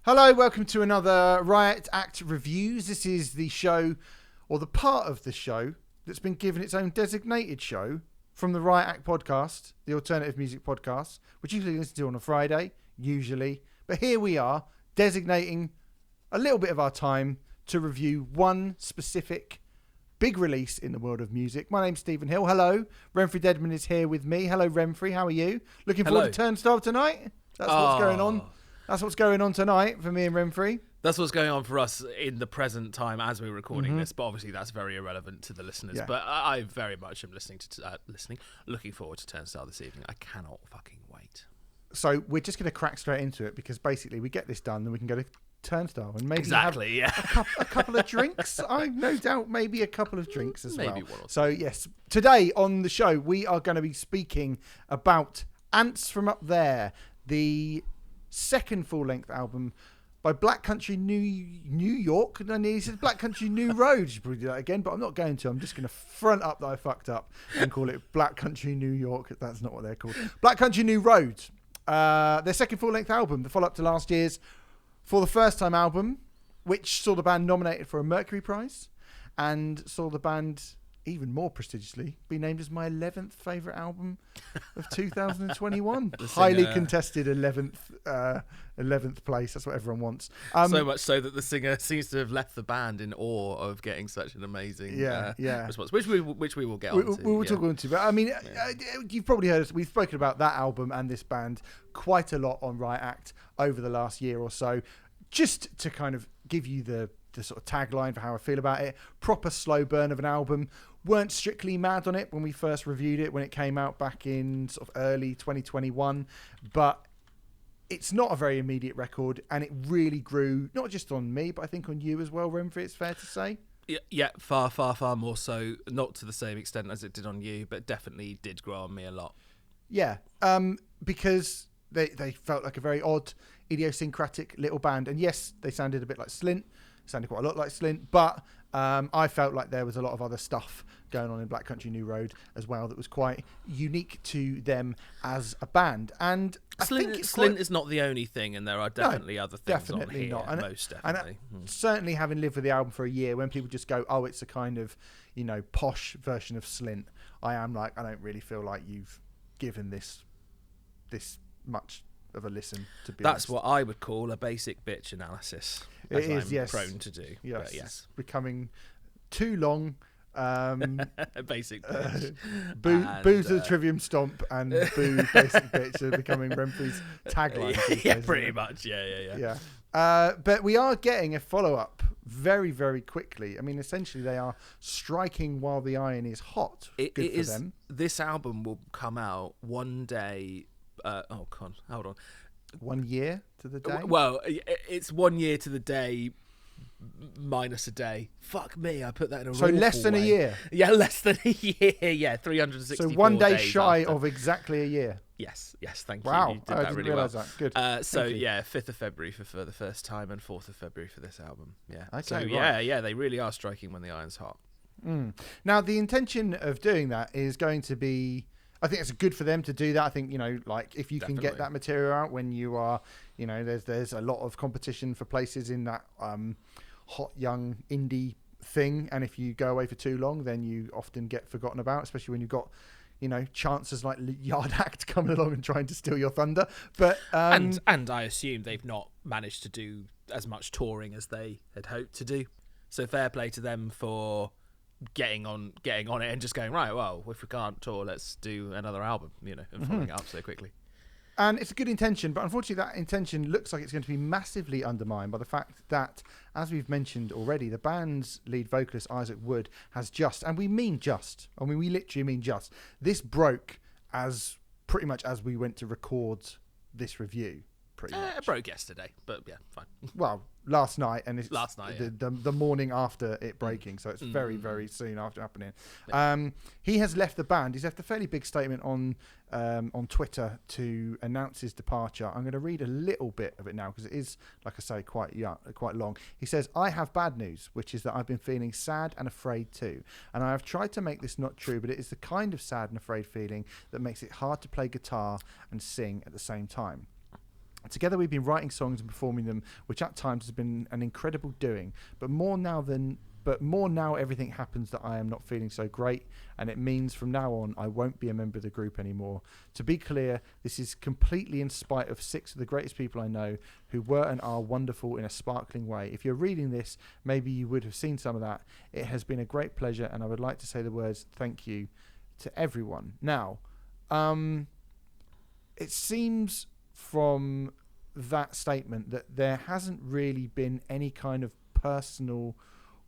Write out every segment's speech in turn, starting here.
Hello, welcome to another Riot Act Reviews. This is the show, or the part of the show, that's been given its own designated show from the Riot Act podcast, the alternative music podcast, which you usually listen to on a Friday, usually. But here we are, designating a little bit of our time to review one specific big release in the world of music. My name's Stephen Hill. Hello. Remfry Deadman is here with me. Hello, Remfry. How are you? Looking forward to Turnstile tonight? That's what's going on. That's what's going on tonight for me and Remfry. That's what's going on for us in the present time as we're recording this, but obviously that's very irrelevant to the listeners. Yeah. But I very much am looking forward to Turnstile this evening. I cannot fucking wait. So we're just going to crack straight into it because basically we get this done, then we can go to Turnstile and maybe have a couple of drinks. I've no doubt maybe a couple of drinks as well. Maybe one or two. So yes, today on the show we are going to be speaking about Ants from Up There, the second full-length album by Black Country New York. And he said Black Country New Road. You should probably do that again, but I'm not going to. I'm just going to front up that I fucked up and call it Black Country New York. That's not what they're called. Black Country New Road. Their second full-length album, the follow-up to last year's For the First Time album, which saw the band nominated for a Mercury Prize and saw the band, even more prestigiously, be named as my 11th favourite album of 2021. Highly contested 11th place. That's what everyone wants. So much so that the singer seems to have left the band in awe of getting such an amazing response, which we will get on to. We will talk on to. But I mean, you've probably heard us. We've spoken about that album and this band quite a lot on Riot Act over the last year or so. Just to kind of give you the sort of tagline for how I feel about it. Proper slow burn of an album. Weren't strictly mad on it when we first reviewed it, when it came out back in sort of early 2021. But it's not a very immediate record, and it really grew, not just on me, but I think on you as well, Remfry, it's fair to say. Yeah, far more so. Not to the same extent as it did on you, but definitely did grow on me a lot. Yeah, because they felt like a very odd, idiosyncratic little band. And yes, they sounded a bit like Slint. Sounded quite a lot like Slint, but I felt like there was a lot of other stuff going on in Black Country New Road as well that was quite unique to them as a band. And Slint is not the only thing, and there are definitely other things definitely on here, not. And most definitely. And certainly having lived with the album for a year, when people just go, oh, it's a kind of, posh version of Slint, I am like, I don't really feel like you've given this much of a listen, to be honest. That's what I would call a basic bitch analysis. It is, I'm yes. prone to do. Yes, but yes. It's becoming too long. Basic bitch. Boo to the Trivium Stomp and boo basic bitch are becoming Remfry's tagline. Yeah, pretty much. Yeah. But we are getting a follow-up very, very quickly. I mean, essentially they are striking while the iron is hot. Good for them. This album will come out one day. Hold on. 1 year to the day? Well, it's 1 year to the day minus a day. Fuck me, I put that in a So less than way. A year? Yeah, less than a year. Yeah, 364 So 1 day shy after. of exactly a year? Yes, thank wow. you. You did that really well. That. Good. 5th of February for the first time and 4th of February for this album. Yeah. Okay, so, right. they really are striking when the iron's hot. Now, the intention of doing that is going to be... I think it's good for them to do that. I think, like if you can get that material out when you are, there's a lot of competition for places in that hot young indie thing. And if you go away for too long, then you often get forgotten about, especially when you've got, chances like Yard Act coming along and trying to steal your thunder. But and I assume they've not managed to do as much touring as they had hoped to do. So fair play to them for getting on it and just going, right, well, if we can't tour, let's do another album, and following it up so quickly. And it's a good intention, but unfortunately that intention looks like it's going to be massively undermined by the fact that, as we've mentioned already, the band's lead vocalist Isaac Wood has we literally mean just, this broke as pretty much as we went to record this review. It broke yesterday, but yeah, fine. Well, last night, and it's last night, the morning after it breaking, so it's very, very soon after happening. He has left the band. He's left a fairly big statement on Twitter to announce his departure. I'm going to read a little bit of it now because it is, like I say, quite long. He says, "I have bad news, which is that I've been feeling sad and afraid too. And I have tried to make this not true, but it is the kind of sad and afraid feeling that makes it hard to play guitar and sing at the same time. Together we've been writing songs and performing them, which at times has been an incredible doing. But more now everything happens that I am not feeling so great, and it means from now on I won't be a member of the group anymore. To be clear, this is completely in spite of 6 of the greatest people I know who were and are wonderful in a sparkling way. If you're reading this, maybe you would have seen some of that. It has been a great pleasure, and I would like to say the words thank you to everyone. Now, it seems from that statement that there hasn't really been any kind of personal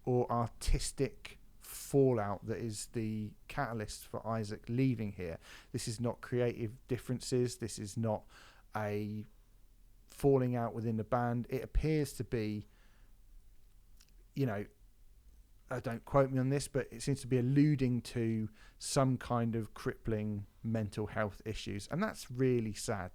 or artistic fallout that is the catalyst for Isaac leaving here. This is not creative differences. This is not a falling out within the band. It appears to be, don't quote me on this, but it seems to be alluding to some kind of crippling mental health issues. And that's really sad.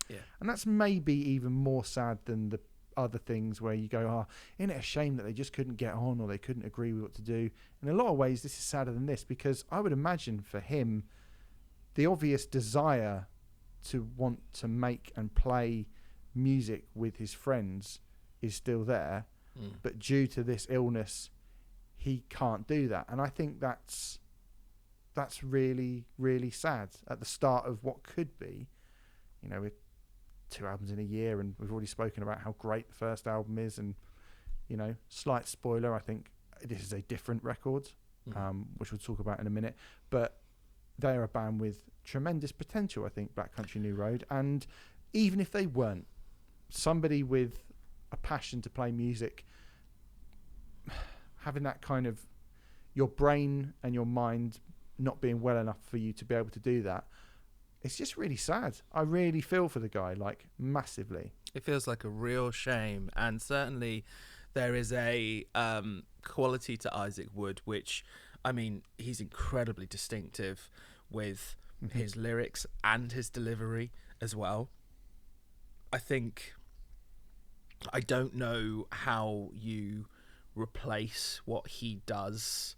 Yeah. And that's maybe even more sad than the other things where you go, isn't it a shame that they just couldn't get on or they couldn't agree with what to do? In a lot of ways, this is sadder than this, because I would imagine for him, the obvious desire to want to make and play music with his friends is still there. But due to this illness, he can't do that. And I think that's really, really sad at the start of what could be, with 2 albums in a year, and we've already spoken about how great the first album is, and slight spoiler, I think this is a different record, which we'll talk about in a minute, but they're a band with tremendous potential, I think, Black Country New Road. And even if they weren't, somebody with a passion to play music, having that kind of, your brain and your mind not being well enough for you to be able to do that, it's just really sad. I really feel for the guy, massively. It feels like a real shame, and certainly there is a quality to Isaac Wood, which, he's incredibly distinctive with his lyrics and his delivery as well. I don't know how you replace what he does,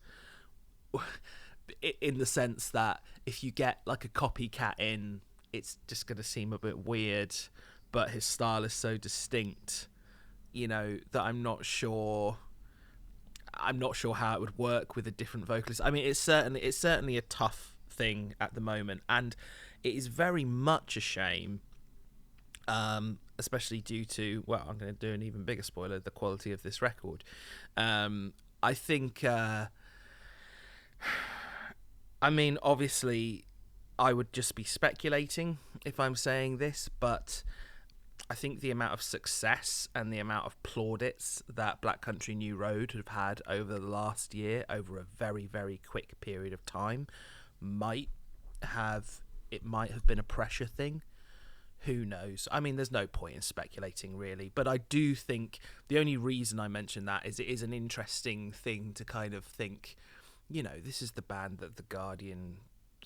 in the sense that if you get a copycat in, it's just going to seem a bit weird, but his style is so distinct, that I'm not sure how it would work with a different vocalist. It's certainly a tough thing at the moment, and it is very much a shame, especially due to, well, I'm going to do an even bigger spoiler, the quality of this record. I think obviously I would just be speculating if I'm saying this, but I think the amount of success and the amount of plaudits that Black Country New Road have had over the last year, over a very, very quick period of time, might have been a pressure thing. Who knows? There's no point in speculating, really. But I do think the only reason I mention that is it is an interesting thing to kind of think, this is the band that The Guardian...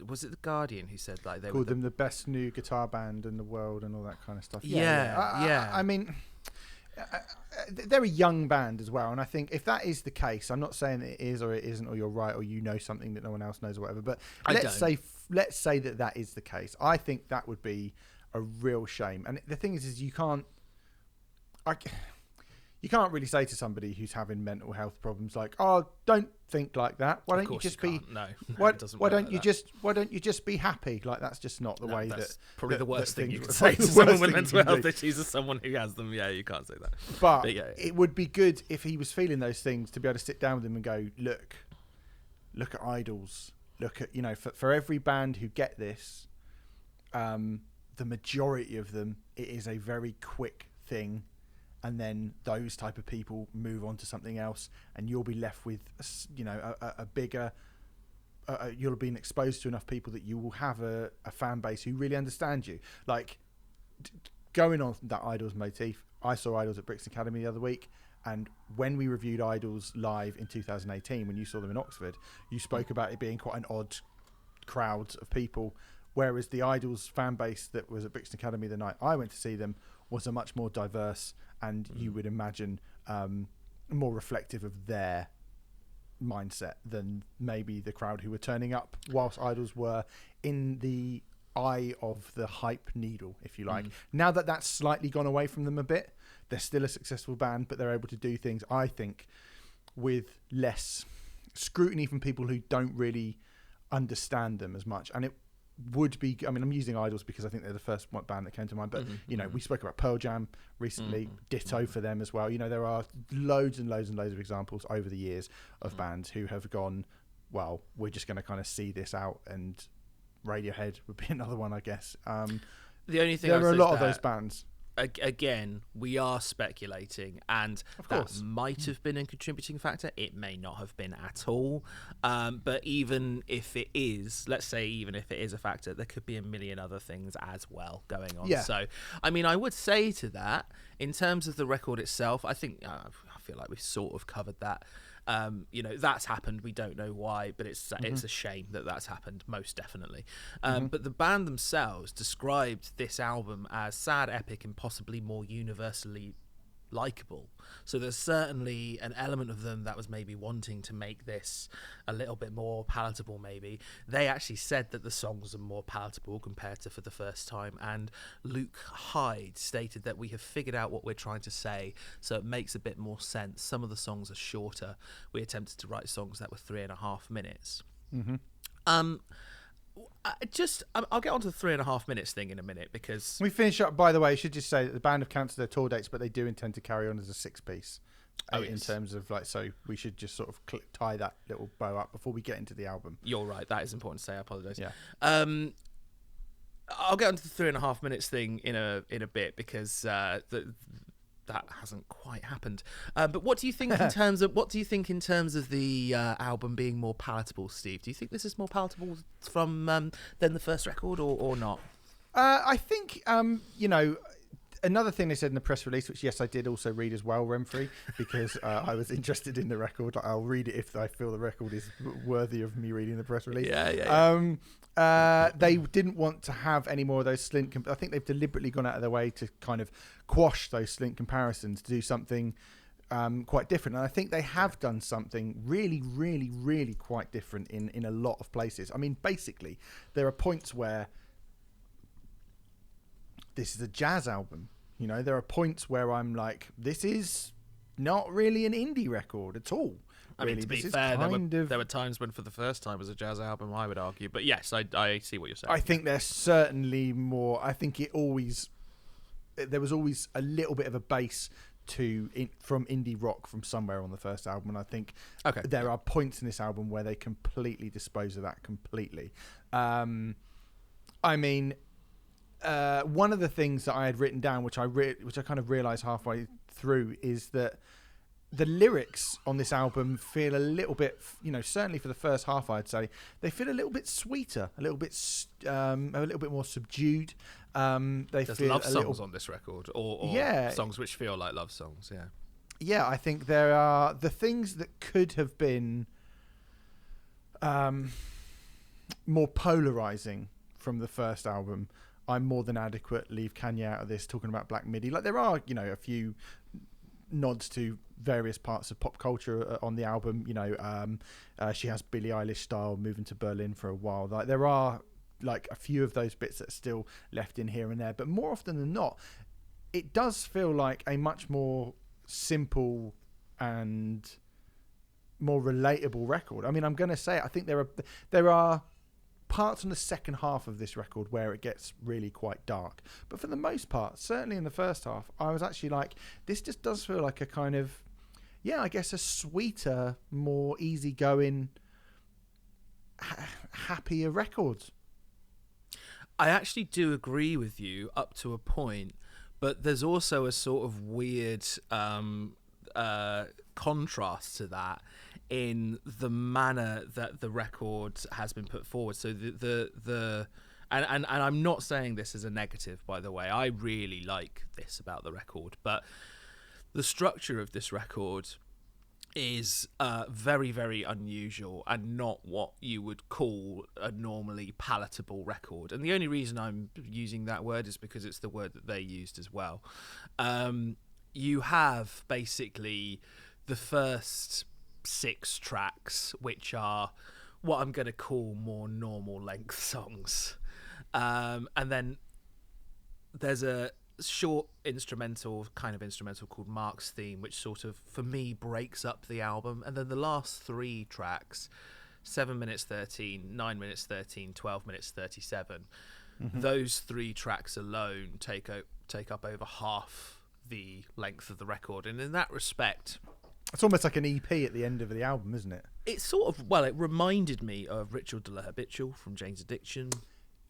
Was it The Guardian who said they called them the best new guitar band in the world and all that kind of stuff? Yeah. They're a young band as well, and I think if that is the case, I'm not saying it is or it isn't, or you're right, or something that no one else knows or whatever, but let's say that is the case. I think that would be a real shame. And the thing is you can't really say to somebody who's having mental health problems don't think like that. Why don't you just be? No, why don't you just be happy? That's just not the way that's that. Probably the worst thing you can say to someone with mental health issues is someone who has them. Yeah, you can't say that. But it would be good if he was feeling those things to be able to sit down with him and go, look at Idols. Look at for every band who get this, the majority of them, it is a very quick thing. And then those type of people move on to something else, and you'll be left with, a bigger. You'll have been exposed to enough people that you will have a fan base who really understand you. Going on that Idols motif, I saw Idols at Brixton Academy the other week, and when we reviewed Idols live in 2018, when you saw them in Oxford, you spoke about it being quite an odd crowd of people, whereas the Idols fan base that was at Brixton Academy the night I went to see them was a much more diverse and you would imagine more reflective of their mindset than maybe the crowd who were turning up whilst Idols were in the eye of the hype needle, if you like. Now that that's slightly gone away from them a bit, they're still a successful band, but they're able to do things, I think, with less scrutiny from people who don't really understand them as much. And it would be, I mean, I'm using Idols because I think they're the first band that came to mind, but you know, we spoke about Pearl Jam recently, ditto for them as well. You know, there are loads and loads and loads of examples over the years of bands who have gone, well, we're just going to kind of see this out, and Radiohead would be another one, I guess. The only thing there are a lot of those bands. Again, we are speculating, and of course that might have been a contributing factor. It may not have been at all. But even if it is, let's say even if it is a factor, there could be a million other things as well going on. Yeah. So, I mean, I would say to that, in terms of the record itself, I think I feel like we've sort of covered that. You know, that's happened. We don't know why, but it's a shame that that's happened, most definitely. But the band themselves described this album as sad, epic, and possibly more universally likable. So there's certainly an element of them that was maybe wanting to make this a little bit more palatable. Maybe they actually said that the songs are more palatable compared to For the First Time, and Luke Hyde stated that we have figured out what we're trying to say, so it makes a bit more sense. Some of the songs are shorter. We attempted to write songs that were 3.5 minutes. I'll get onto the 3.5 minutes thing in a minute, because we finish up. By the way, I should just say that the band have cancelled their tour dates, but they do intend to carry on as a 6-piece. In terms of like, so we should just sort of tie that little bow up before we get into the album. You're right. That is important to say. I apologise. Yeah. I'll get onto the 3.5 minutes thing in a bit, because that hasn't quite happened. But what do you think in terms of the album being more palatable, Steve? Do you think this is more palatable from than the first record, or not? I think you know, another thing they said in the press release, which yes, I did also read as well, Remfry, because I was interested in the record. I'll read it if I feel the record is worthy of me reading the press release. They didn't want to have any more of those slint. I think they've deliberately gone out of their way to kind of quash those slint comparisons, to do something quite different. And I think they have done something really, really, really quite different in a lot of places. I mean, basically, there are points where this is a jazz album. You know, there are points where I'm like, this is not really an indie record at all. I mean, to be fair, there were times when For the First Time was a jazz album, I would argue. But yes, I see what you're saying. I think there's certainly more. I think there was always a little bit of a base from indie rock from somewhere on the first album, and I think there are points in this album where they completely dispose of that completely. I mean, one of the things that I had written down, which I kind of realised halfway through, is that the lyrics on this album feel a little bit, you know, certainly for the first half, I'd say they feel a little bit sweeter, a little bit more subdued. There's love songs on this record, or songs which feel like love songs. Yeah, I think there are the things that could have been more polarizing from the first album. I'm More Than Adequate, Leave Kanye Out of This, talking about Black Midi. Like, there are, you know, a few nods to various parts of pop culture on the album. You know, she has Billie Eilish style, Moving to Berlin for a while. Like, there are like a few of those bits that are still left in here and there, but more often than not, it does feel like a much more simple and more relatable record. I mean, I'm going to say it, I think there are parts in the second half of this record where it gets really quite dark, but for the most part, certainly in the first half, I was actually like, this just does feel like a kind of, I guess a sweeter, more easygoing, happier record. I actually do agree with you up to a point, but there's also a sort of weird contrast to that in the manner that the record has been put forward. So and I'm not saying this as a negative, by the way. I really like this about the record, but the structure of this record is very, very unusual and not what you would call a normally palatable record. And the only reason I'm using that word is because it's the word that they used as well. You have basically the first 6 tracks, which are what I'm going to call more normal length songs. And then there's a short instrumental called Mark's Theme, which sort of, for me, breaks up the album. And then the last 3 tracks, 7 minutes 13, 9 minutes 13, 12 minutes 37, those 3 tracks alone take up over half the length of the record. And in that respect, it's almost like an EP at the end of the album, isn't it? It's sort of, well, it reminded me of Ritual de la Habitual from Jane's Addiction.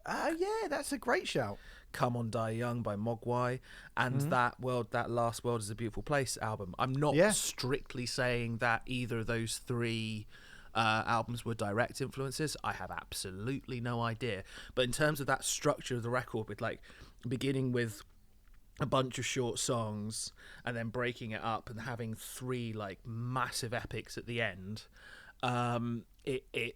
Yeah, that's a great shout. Come On Die Young by Mogwai, and that Last World Is a Beautiful Place album. I'm not strictly saying that either of those 3 albums were direct influences. I have absolutely no idea. But in terms of that structure of the record, with like beginning with a bunch of short songs and then breaking it up and having 3 like massive epics at the end, it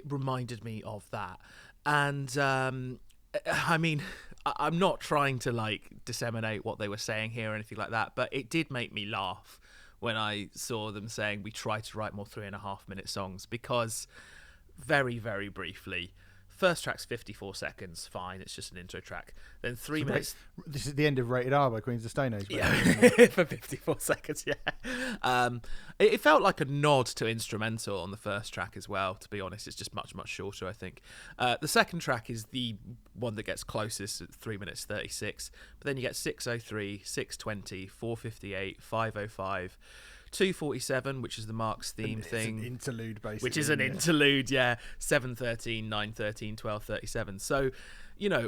reminded me of that. And I mean, I'm not trying to like disseminate what they were saying here or anything like that, but it did make me laugh when I saw them saying we try to write more 3.5-minute songs, because very, very briefly, first track's 54 seconds, fine, it's just an intro track. Then 3 minutes. This is the end of Rated R by Queens of the Stone Age. Yeah, for 54 seconds, yeah. It felt like a nod to instrumental on the first track as well, to be honest. It's just much, much shorter, I think. The second track is the one that gets closest at 3 minutes 36. But then you get 6:03, 6:20, 4:58, 5:05. 2:47, which is the Mark's Theme thing. It's an interlude, basically. Which is an interlude, yeah. 7:13, 9:13, 12:37. So,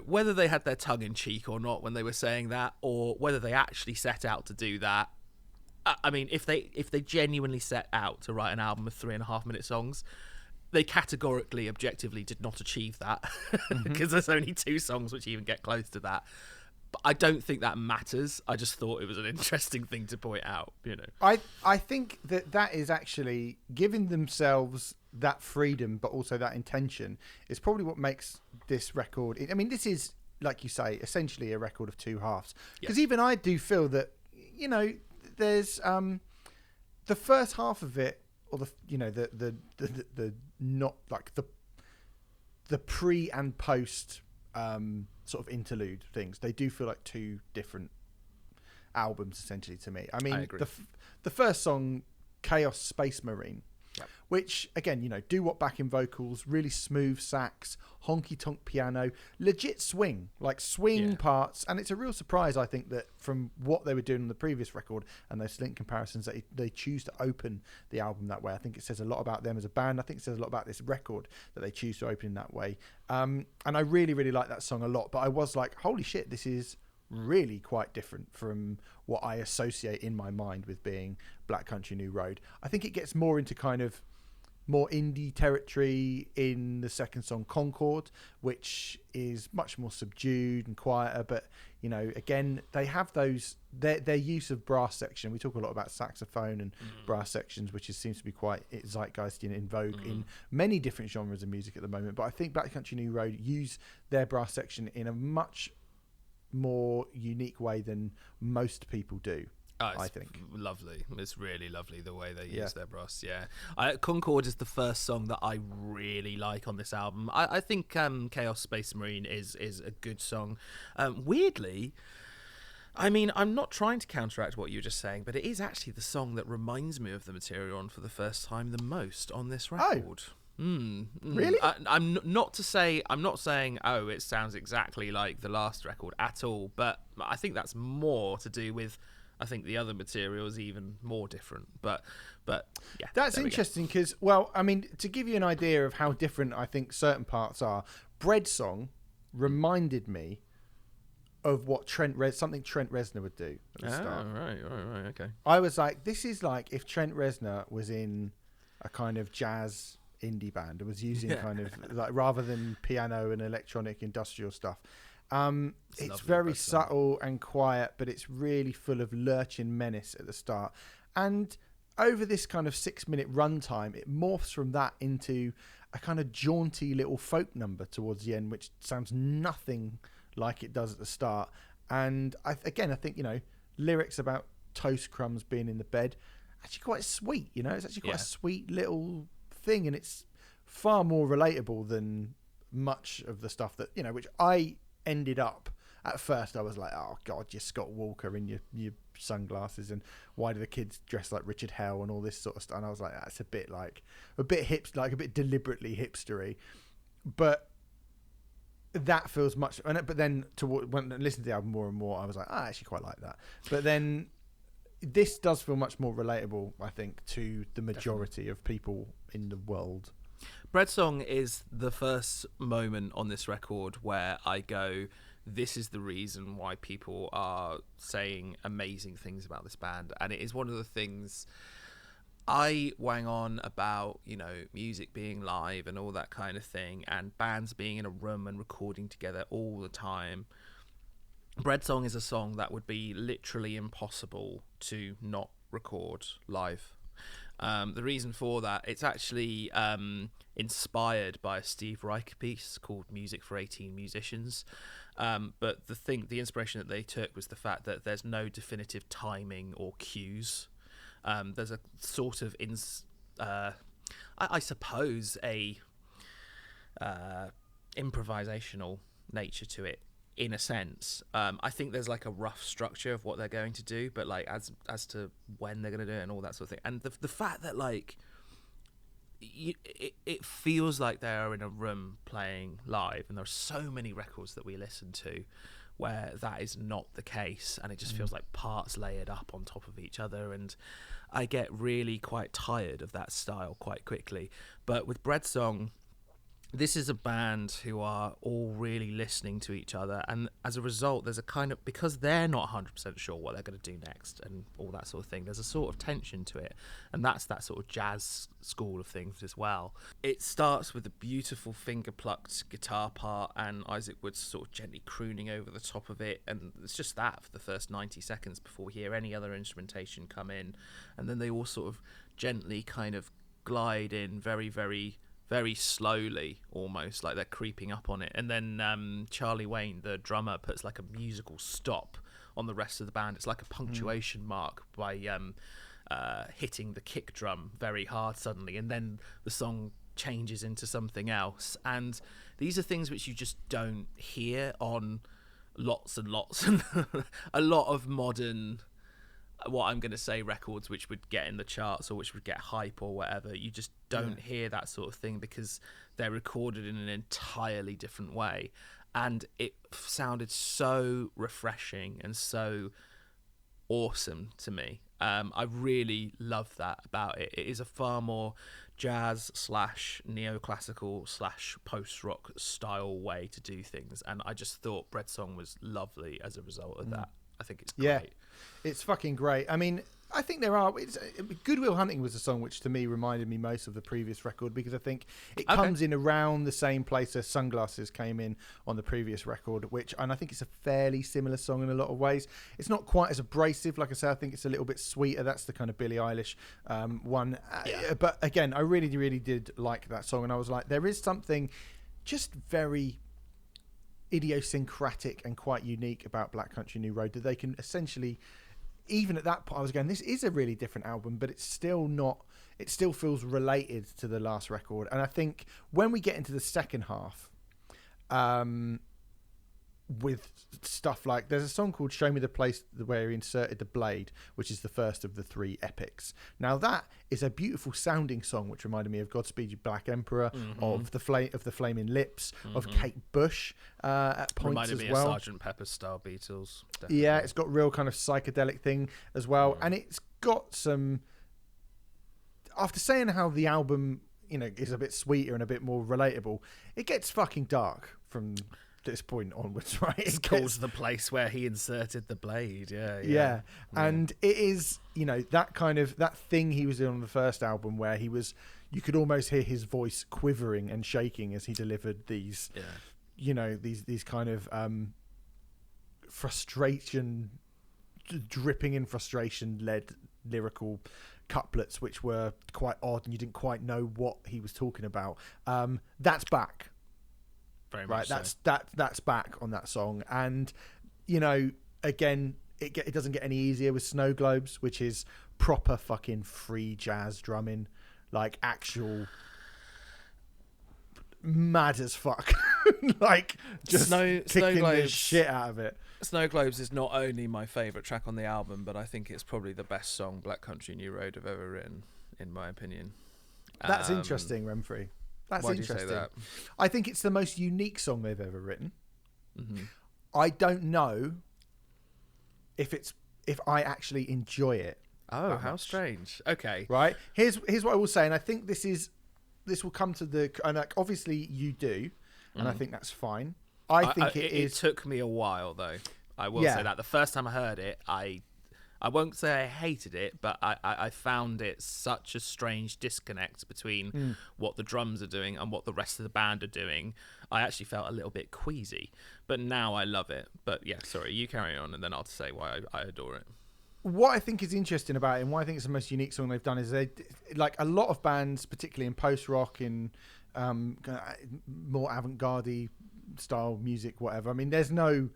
whether they had their tongue in cheek or not when they were saying that, or whether they actually set out to do that. I mean, if they genuinely set out to write an album of 3.5-minute songs, they categorically, objectively did not achieve that, because there's only 2 songs which even get close to that. But I don't think that matters. I just thought it was an interesting thing to point out, I think that is actually giving themselves that freedom, but also that intention, is probably what makes this record. I mean, this is, like you say, essentially a record of 2 halves. Because even I do feel that, there's the first half of it, or the not like the pre and post sort of interlude things, they do feel like 2 different albums essentially to me. I mean, I agree. The first song, Chaos Space Marine, which again, doo-wop backing vocals, really smooth sax, honky tonk piano, legit swing parts, and it's a real surprise, I think, that from what they were doing on the previous record and those link comparisons, that they choose to open the album that way. I think it says a lot about them as a band. I think it says a lot about this record that they choose to open in that way. And I really, really like that song a lot. But I was like, holy shit, this is really quite different from what I associate in my mind with being Black Country New Road. I think it gets more into kind of more indie territory in the second song, Concord, which is much more subdued and quieter. But again, they have those their use of brass section. We talk a lot about saxophone and brass sections, which seems to be quite zeitgeist in vogue in many different genres of music at the moment. But I think Black Country New Road use their brass section in a much more unique way than most people do. I think lovely. It's really lovely the way they use their brass. Concord is the first song that I really like on this album. I think Chaos Space Marine is a good song. Weirdly, I mean, I'm not trying to counteract what you were just saying, but it is actually the song that reminds me of the material on for the first time the most on this record. Really? I'm not saying it sounds exactly like the last record at all, but I think that's more to do with, I think the other material is even more different. But yeah, that's interesting because, well, I mean, to give you an idea of how different I think certain parts are, Breadsong reminded me of what Trent Reznor would do at the start. Right, okay. I was like, this is like if Trent Reznor was in a kind of jazz indie band and was using kind of like, rather than piano and electronic industrial stuff. It's very subtle and quiet, but it's really full of lurching menace at the start. And over this kind of 6-minute runtime, it morphs from that into a kind of jaunty little folk number towards the end, which sounds nothing like it does at the start. And I think, lyrics about toast crumbs being in the bed, actually quite sweet, it's actually quite a sweet little thing, and it's far more relatable than much of the stuff that, which I ended up, at first I was like, oh God, you're Scott Walker in your sunglasses, and why do the kids dress like Richard Hell and all this sort of stuff. And I was like, that's a bit deliberately hipstery. But that feels much, but then when I listened to the album more and more, I was like, I actually quite like that. But then this does feel much more relatable, I think, to the majority of people in the world. Breadsong is the first moment on this record where I go, this is the reason why people are saying amazing things about this band. And it is one of the things I wang on about, music being live and all that kind of thing, and bands being in a room and recording together all the time. Breadsong is a song that would be literally impossible to not record live. The reason for that, it's actually inspired by a Steve Reich piece called Music for 18 Musicians. But the inspiration that they took was the fact that there's no definitive timing or cues. There's a sort of, I suppose, a improvisational nature to it, in a sense. I think there's like a rough structure of what they're going to do, but like as to when they're going to do it and all that sort of thing. And the fact that like it feels like they are in a room playing live, and there are so many records that we listen to where that is not the case, and it just feels like parts layered up on top of each other, and I get really quite tired of that style quite quickly. But with Breadsong, this is a band who are all really listening to each other, and as a result there's a kind of, because they're not 100% sure what they're going to do next and all that sort of thing, there's a sort of tension to it, and that's that sort of jazz school of things as well. It starts with a beautiful finger-plucked guitar part and Isaac Woods sort of gently crooning over the top of it, and it's just that for the first 90 seconds before we hear any other instrumentation come in, and then they all sort of gently kind of glide in very, very, very slowly, almost like they're creeping up on it. And then Charlie Wayne, the drummer, puts like a musical stop on the rest of the band. It's like a punctuation mark by hitting the kick drum very hard suddenly, and then the song changes into something else. And these are things which you just don't hear on lots and lots and a lot of modern, what I'm going to say, records which would get in the charts or which would get hype or whatever. You just don't hear that sort of thing because they're recorded in an entirely different way, and it sounded so refreshing and so awesome to me. I really love that about it. It is a far more jazz / neoclassical / post-rock style way to do things, and I just thought Breadsong was lovely as a result of that. I think it's great. Yeah, it's fucking great. I mean, I think there are... Goodwill Hunting was a song which, to me, reminded me most of the previous record, because I think it comes in around the same place as Sunglasses came in on the previous record, and I think it's a fairly similar song in a lot of ways. It's not quite as abrasive. Like I say, I think it's a little bit sweeter. That's the kind of Billie Eilish one. But again, I really, really did like that song, and I was like, there is something just very idiosyncratic and quite unique about Black Country New Road, that they can essentially, even at that point I was going, this is a really different album, but it's still not, it still feels related to the last record. And I think when we get into the second half, with stuff like, there's a song called Show Me the Place where he inserted the blade, which is the first of the 3 epics. Now that is a beautiful sounding song which reminded me of Godspeed You Black Emperor, of the Flaming Lips, of Kate Bush at points reminded as well. Me of Sgt. Pepper's style Beatles, definitely. Yeah, it's got real kind of psychedelic thing as well, and it's got some, after saying how the album, is a bit sweeter and a bit more relatable, it gets fucking dark from this point onwards, right? It's called The Place Where He Inserted the Blade. Yeah. And it is, that kind of, that thing he was doing on the first album where he was, you could almost hear his voice quivering and shaking as he delivered these, these kind of frustration, dripping in frustration led lyrical couplets which were quite odd and you didn't quite know what he was talking about. That's back. Very right, much that's back on that song, and again, it doesn't get any easier with Snow Globes, which is proper fucking free jazz drumming, like actual mad as fuck. Like, just kicking the shit out of it. Snow Globes is not only my favourite track on the album, but I think it's probably the best song Black Country New Road have ever written, in my opinion. That's interesting, Remfry. That's why interesting. Do you say that? I think it's the most unique song they've ever written. Mm-hmm. I don't know if I actually enjoy it. Oh, how strange. Okay. Right. Here's what I will say, and I think this will come to and like, obviously you do, and I think that's fine. I think it took me a while though. I will say that the first time I heard it, I won't say I hated it, but I found it such a strange disconnect between what the drums are doing and what the rest of the band are doing. I actually felt a little bit queasy, but now I love it. But yeah, sorry, you carry on, and then I'll say why I adore it. What I think is interesting about it, and why I think it's the most unique song they've done, is they, like a lot of bands, particularly in post rock, in more avant-garde style music, whatever. I mean, there's no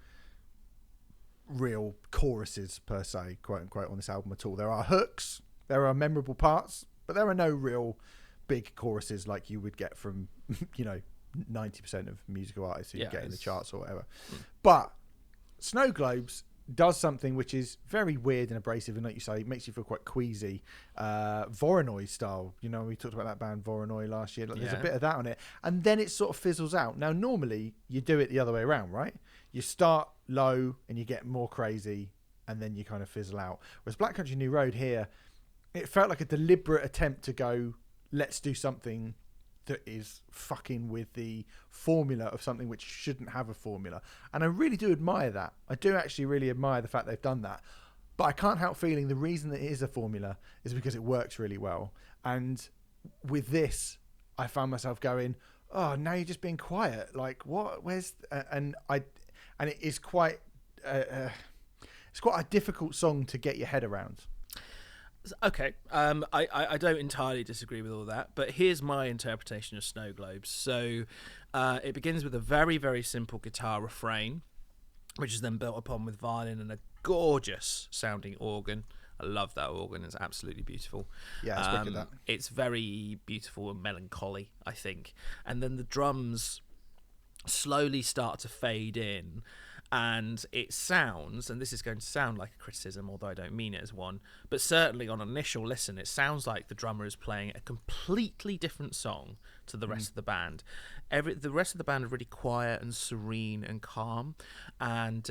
real choruses per se, quote unquote, on this album at all. There are hooks, there are memorable parts, but there are no real big choruses like you would get from 90% of musical artists who get in the charts or whatever. But Snow Globes does something which is very weird and abrasive, and like you say, it makes you feel quite queasy, Voronoi style. We talked about that band Voronoi last year. There's a bit of that on it, and then it sort of fizzles out. Now normally you do it the other way around, right? You start low and you get more crazy, and then you kind of fizzle out. Whereas Black Country New Road here, it felt like a deliberate attempt to go, let's do something that is fucking with the formula of something which shouldn't have a formula. And I really do admire that. I do actually really admire the fact they've done that. But I can't help feeling the reason that it is a formula is because it works really well. And with this, I found myself going, oh, now you're just being quiet. Like, what? Where's... And it is quite... it's quite a difficult song to get your head around. Okay, I don't entirely disagree with all that, but here's my interpretation of Snow Globes. So it begins with a very, very simple guitar refrain, which is then built upon with violin and a gorgeous sounding organ. I love that organ. It's absolutely beautiful. Yeah, it's wicked, that. It's very beautiful and melancholy, I think. And then the drums slowly start to fade in, and it sounds, and this is going to sound like a criticism, although I don't mean it as one, but certainly on initial listen, it sounds like the drummer is playing a completely different song to the rest of the band. The rest of the band are really quiet and serene and calm, and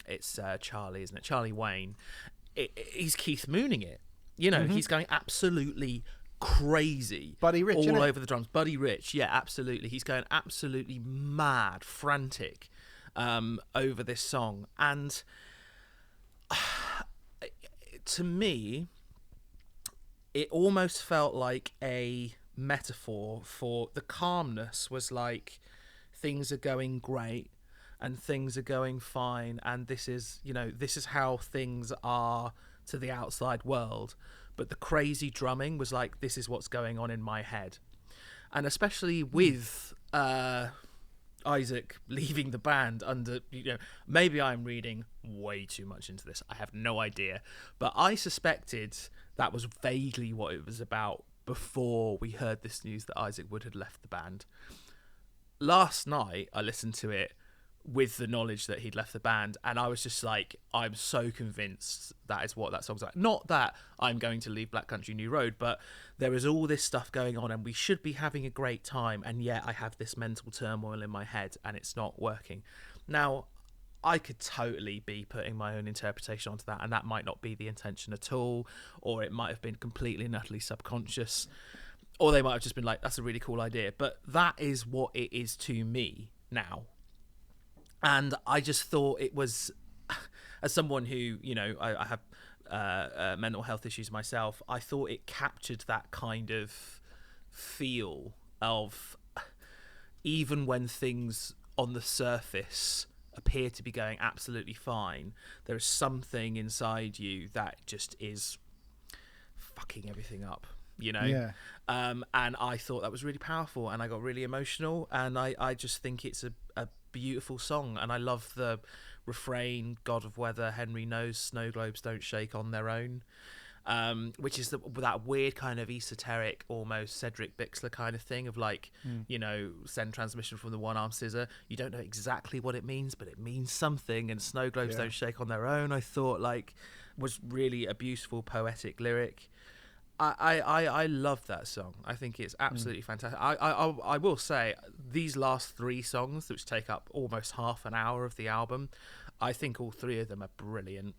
it's Charlie, isn't it? Charlie Wayne. He's Keith Mooning it. He's going absolutely crazy. Buddy Rich, all over the drums. Buddy Rich, yeah, absolutely. He's going absolutely mad, frantic over this song. And to me, it almost felt like a metaphor for the calmness was like, things are going great and things are going fine, and this is how things are to the outside world. But the crazy drumming was like, this is what's going on in my head. And especially with Isaac leaving the band under, maybe I'm reading way too much into this. I have no idea. But I suspected that was vaguely what it was about before we heard this news that Isaac Wood had left the band. Last night, I listened to it with the knowledge that he'd left the band, and I was just like, I'm so convinced that is what that song's like. Not that I'm going to leave Black Country New Road, but there is all this stuff going on and we should be having a great time, and yet I have this mental turmoil in my head and it's not working. Now, I could totally be putting my own interpretation onto that, and that might not be the intention at all, or it might have been completely and utterly subconscious, or they might have just been like, that's a really cool idea. But that is what it is to me now. And I just thought it was, as someone who, I have mental health issues myself, I thought it captured that kind of feel of, even when things on the surface appear to be going absolutely fine, there is something inside you that just is fucking everything up, Yeah. And I thought that was really powerful, and I got really emotional, and I just think it's a beautiful song, and I love the refrain, God of weather, Henry knows snow globes don't shake on their own. which is that weird kind of esoteric, almost Cedric Bixler kind of thing of like, send transmission from the one-arm scissor. You don't know exactly what it means, but it means something. And snow globes don't shake on their own, I thought, like, was really a beautiful, poetic lyric. I love that song. I think it's absolutely fantastic. I will say, these last 3 songs, which take up almost half an hour of the album, I think all 3 of them are brilliant.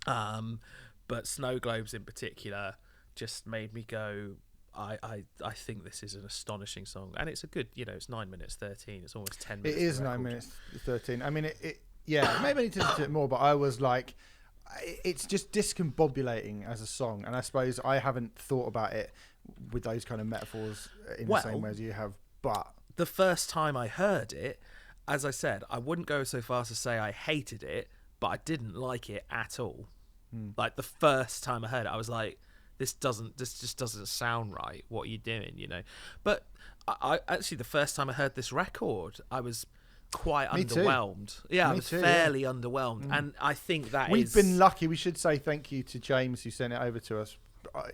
But Snow Globes in particular just made me go, I think this is an astonishing song. And it's a good, it's 9 minutes 13. It's almost 10 minutes. It is 9 minutes 13. I mean, maybe I need to listen to it more, but I was like, it's just discombobulating as a song, and I suppose I haven't thought about it with those kind of metaphors in the same way as you have. But the first time I heard it, as I said, I wouldn't go so far as to say I hated it, but I didn't like it at all. Like the first time I heard it, I was like, this just doesn't sound right. What are you doing? But I actually, the first time I heard this record, I was quite underwhelmed. I was fairly underwhelmed, and I think we've been lucky. We should say thank you to James who sent it over to us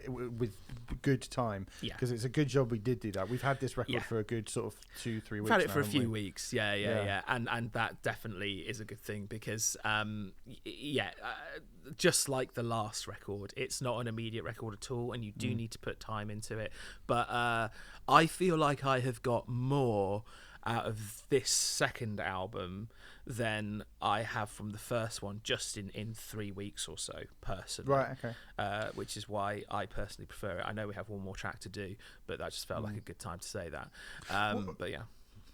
with good time, because it's a good job we did do that. We've had this record for a good sort of 2-3 weeks. We've had it for a few weeks, and that definitely is a good thing, because just like the last record, it's not an immediate record at all, and you do need to put time into it. But I feel like I have got more out of this second album than I have from the first one, just in 3 weeks or so, personally. Right, okay. Which is why I personally prefer it. I know we have one more track to do, but that just felt like a good time to say that. But yeah.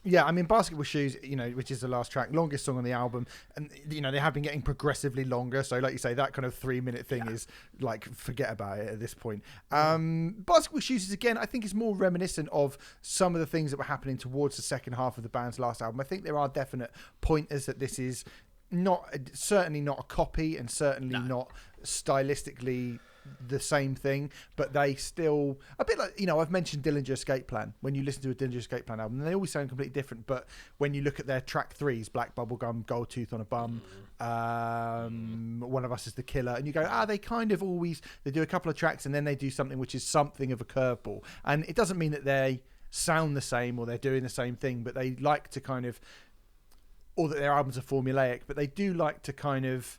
Yeah, I mean, Basketball Shoes, which is the last track, longest song on the album, and they have been getting progressively longer. So, like you say, that kind of 3-minute thing is like, forget about it at this point. Basketball Shoes is, again, I think, is more reminiscent of some of the things that were happening towards the second half of the band's last album. I think there are definite pointers that this is certainly not a copy, and certainly not stylistically the same thing, but they still, a bit like, I've mentioned Dillinger Escape Plan. When you listen to a Dillinger Escape Plan album, they always sound completely different, but when you look at their track 3s, Black Bubblegum, Gold Tooth on a Bum, One of Us is the Killer, and you go, they kind of always, they do a couple of tracks and then they do something which is something of a curveball, and it doesn't mean that they sound the same or they're doing the same thing, but they like to kind of, or that their albums are formulaic, but they do like to kind of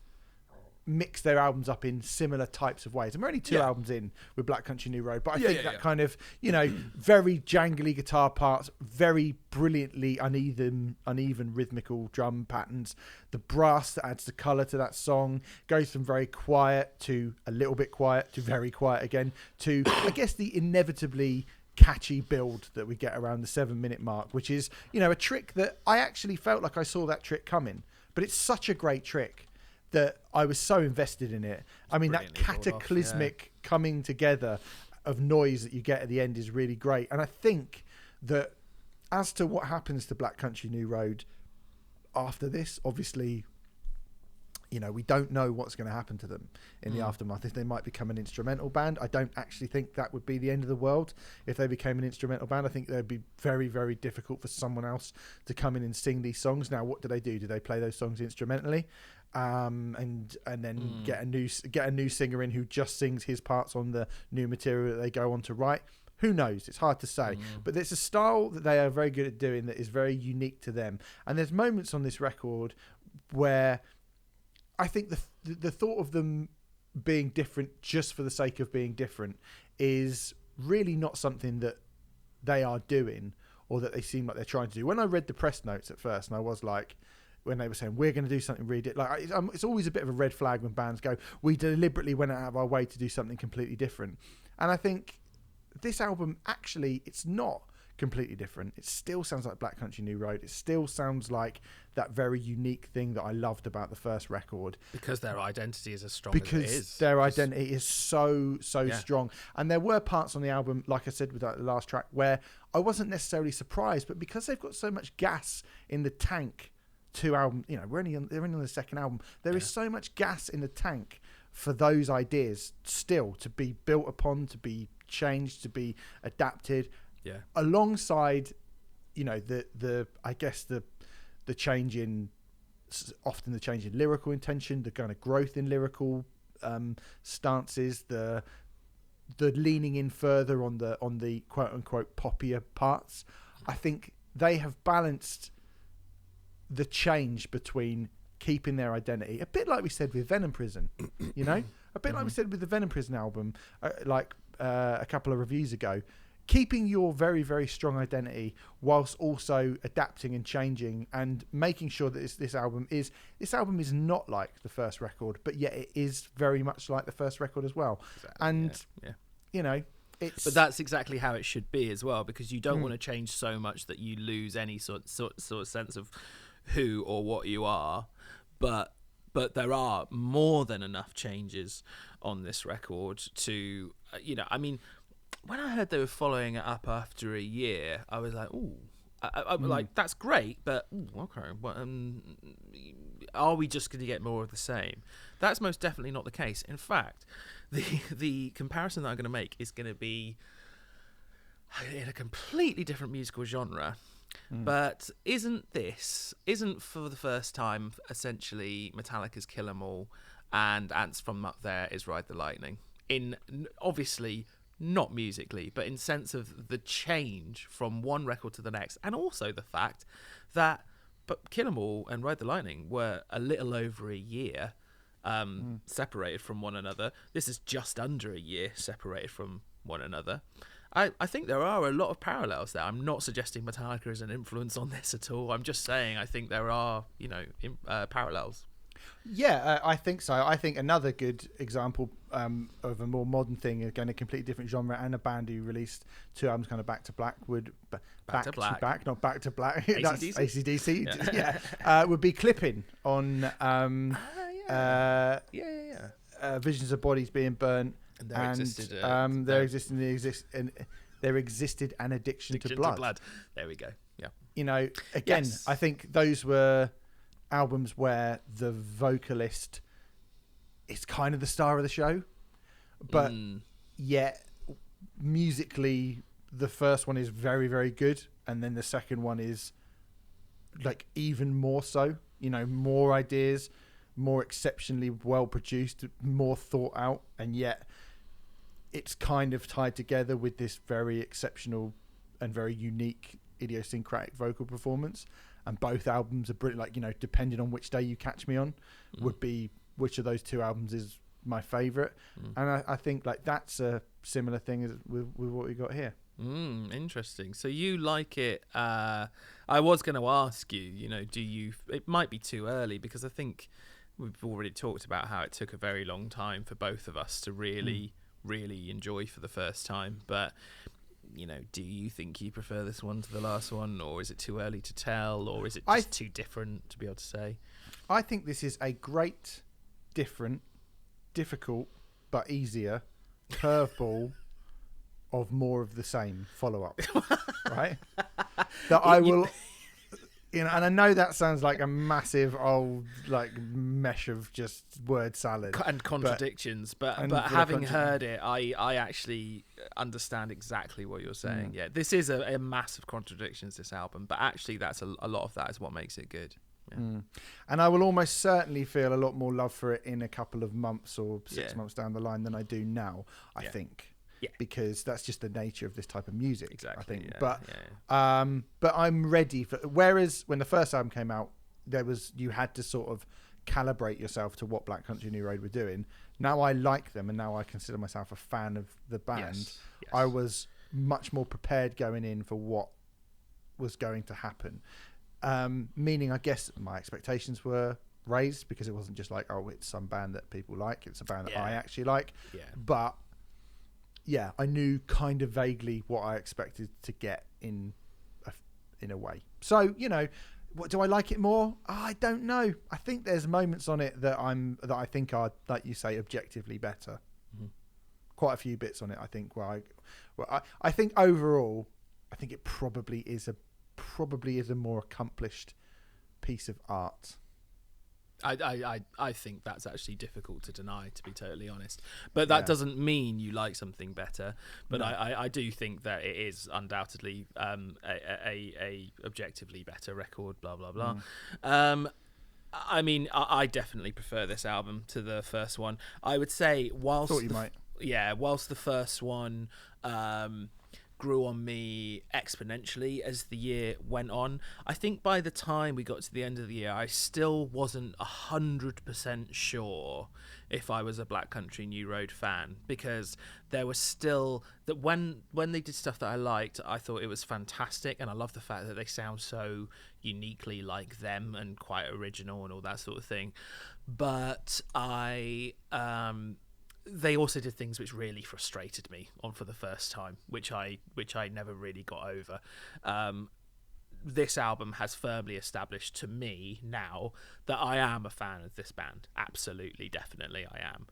mix their albums up in similar types of ways. And we're only 2 albums in with Black Country New Road, but I think that kind of, very jangly guitar parts, very brilliantly uneven rhythmical drum patterns, the brass that adds the colour to that song, goes from very quiet to a little bit quiet to very quiet again to, I guess, the inevitably catchy build that we get around the 7-minute mark, which is, a trick that I actually felt like I saw that trick coming, but it's such a great trick that I was so invested in it. I mean, that cataclysmic coming together of noise that you get at the end is really great. And I think that as to what happens to Black Country New Road after this, obviously, we don't know what's going to happen to them in the aftermath. If they might become an instrumental band, I don't actually think that would be the end of the world. If they became an instrumental band, I think they'd be very, very difficult for someone else to come in and sing these songs. Now, what do? Do they play those songs instrumentally? And then get a new singer in who just sings his parts on the new material that they go on to write? Who knows? It's hard to say. But there's a style that they are very good at doing that is very unique to them. And there's moments on this record where I think the thought of them being different just for the sake of being different is really not something that they are doing or that they seem like they're trying to do. When I read the press notes at first, and I was like, when they were saying we're going to do something really like, it's always a bit of a red flag when bands go, we deliberately went out of our way to do something completely different. And I think this album, actually, it's not completely different. It still sounds like Black Country New Road. It still sounds like that very unique thing that I loved about the first record, because their identity is as strong as it is. Because their identity is so strong. And there were parts on the album, like I said with the last track, where I wasn't necessarily surprised, but because they've got so much gas in the tank to album, they're only on the second album, there is so much gas in the tank for those ideas still to be built upon, to be changed, to be adapted, alongside the I guess the change in, often the change in lyrical intention, the kind of growth in lyrical stances, the leaning in further on the quote unquote poppier parts. I think they have balanced the change between keeping their identity, a bit like we said with Venom Prison, you know, a bit like we said with the Venom Prison album, a couple of reviews ago, keeping your very, very strong identity whilst also adapting and changing and making sure that this album is not like the first record, but yet it is very much like the first record as well. Exactly, and you know, but that's exactly how it should be as well, because you don't want to change so much that you lose any sort of sense of who or what you are. But there are more than enough changes on this record to, I mean, when I heard they were following it up after a year, I was like, ooh, like, that's great, but okay, well, are we just going to get more of the same? That's most definitely not the case. In fact, the comparison that I'm going to make is going to be in a completely different musical genre. But isn't for the first time essentially Metallica's Kill 'Em All and Ants from Up There is Ride the Lightning? In obviously not musically, but in sense of the change from one record to the next, and also the fact that Kill 'Em All and Ride the Lightning were a little over a year separated from one another. This is just under a year separated from one another. I think there are a lot of parallels there. I'm not suggesting Metallica is an influence on this at all. I'm just saying I think there are, parallels. Yeah, I think so. I think another good example of a more modern thing, again, a completely different genre, and a band who released 2 albums kind of back to black would... Back to black, not back to black. That's AC/DC. Would be Clipping on Visions of Bodies Being Burnt. And there existed an addiction to blood. There we go. Yeah. Again, yes. I think those were albums where the vocalist is kind of the star of the show, but yet musically the first one is very, very good, and then the second one is like even more so. More ideas, more exceptionally well produced, more thought out, and yet it's kind of tied together with this very exceptional and very unique idiosyncratic vocal performance. And both albums are brilliant. Like, depending on which day you catch me on, would be which of those 2 albums is my favourite. And I think like that's a similar thing as with what we got here. Interesting. So you like it. I was going to ask you, do you... It might be too early, because I think we've already talked about how it took a very long time for both of us to really enjoy for the first time. But, do you think you prefer this one to the last one, or is it too early to tell, or is it just too different to be able to say? I think this is a great, different, difficult, but easier curveball of more of the same follow-up, right? That I will... and I know that sounds like a massive old mesh of just word salad and contradictions, but having heard it, I actually understand exactly what you're saying. Yeah, this is a massive contradictions, this album, but actually that's a lot of that is what makes it good. Yeah. And I will almost certainly feel a lot more love for it in a couple of months or 6 months down the line than I do now. I think. Yeah. Because that's just the nature of this type of music. Exactly. I think. Yeah, but I'm ready for. Whereas when the first album came out, you had to sort of calibrate yourself to what Black Country New Road were doing. Now I like them, and now I consider myself a fan of the band. Yes. I was much more prepared going in for what was going to happen. Meaning, I guess my expectations were raised, because it wasn't just like, oh, it's some band that people like. It's a band that I actually like. Yeah. But yeah, I knew kind of vaguely what I expected to get in a way. So, what do I like it more? I don't know. I think there's moments on it that I think are, like you say, objectively better. Quite a few bits on it, I think. I think overall, I think it probably is a more accomplished piece of art. I think that's actually difficult to deny, to be totally honest. But that doesn't mean you like something better. But no. I do think that it is undoubtedly a objectively better record. Blah blah blah. I mean, I definitely prefer this album to the first one. I would say, whilst Thought you might. Yeah, whilst the first one grew on me exponentially as the year went on, I think by the time we got to the end of the year, I still wasn't 100% sure if I was a Black Country New Road fan, because there was still that when they did stuff that I liked, I thought it was fantastic, and I love the fact that they sound so uniquely like them and quite original and all that sort of thing. But they also did things which really frustrated me on for the first time, which I never really got over. This album has firmly established to me now that I am a fan of this band. Absolutely, definitely I am.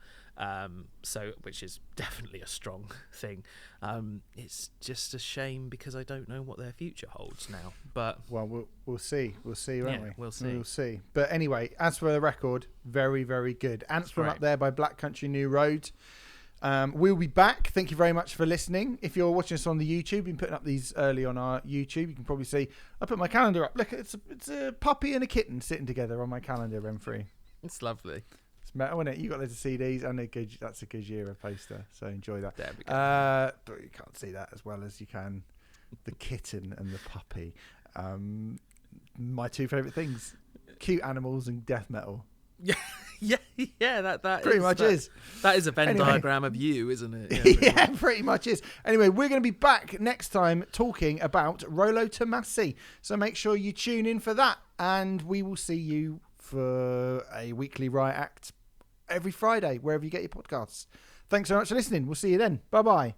So, which is definitely a strong thing. It's just a shame because I don't know what their future holds now. But we'll see, won't we? We'll see. We'll see. But anyway, as for the record, very, very good. Ants from Up There by Black Country New Road. We'll be back. Thank you very much for listening. If you're watching us on the YouTube, we've been putting up these early on our YouTube. You can probably see I put my calendar up. Look, it's a puppy and a kitten sitting together on my calendar, Remfry. It's lovely. It's metal, isn't it? You got loads of CDs and that's a Gojira poster, so enjoy that. There we go. But you can't see that as well as you can the kitten and the puppy. My two favourite things: cute animals and death metal. Yeah, that pretty much is. That is a Venn diagram of you, isn't it? Yeah, pretty much is. Anyway, we're going to be back next time talking about Rollo Tomasi. So make sure you tune in for that, and we will see you for a weekly Riot Act every Friday, wherever you get your podcasts. Thanks so much for listening. We'll see you then. Bye-bye.